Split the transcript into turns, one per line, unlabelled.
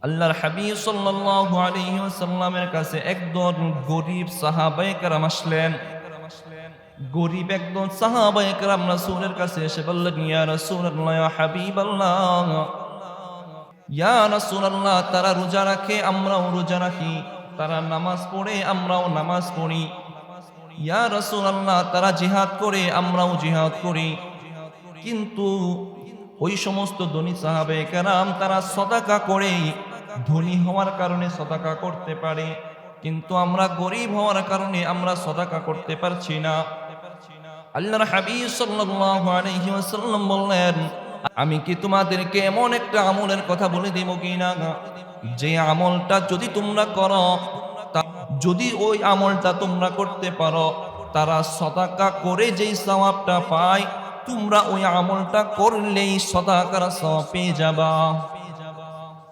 আল্লাহর হাবিব সাল্লাল্লাহু আলাইহি ওয়াসাল্লামের কাছে একজন গরীব সাহাবায়ে কেরাম আসলেন। গরীব একজন সাহাবায়ে কেরাম রাসূলের কাছে এসে বললেন, ইয়া রাসূলুল্লাহ, ইয়া হাবিবাল্লাহ, ইয়া রাসূলুল্লাহ, তারা রোজা রাখে, আমরাও রোজা রাখি, তারা নামাজ পড়ে, আমরাও নামাজ পড়ি। ইয়া রাসূলুল্লাহ, তারা জিহাদ করে, আমরাও জিহাদ করি, কিন্তু ওই সমস্ত ধনী সাহাবায়ে কেরাম তারা সদাকা করে, ধনী হওয়ার কারণে সদাকা করতে পারে, কিন্তু আমরা গরীব হওয়ার কারণে আমরা সদাকা করতে পারছি না। আল্লাহর হাবিব সাল্লাল্লাহু আলাইহি ওয়াসাল্লাম বললেন, আমি কি তোমাদেরকে এমন একটা আমলের কথা বলে দেব কিনা, যে আমলটা যদি তোমরা করো, যদি ওই আমলটা তোমরা করতে পারো, তারা সদাকা করে যেই সওয়াবটা পায়, তোমরা ওই আমলটা করলেই সদাকার সওয়াব পেয়ে যাবা।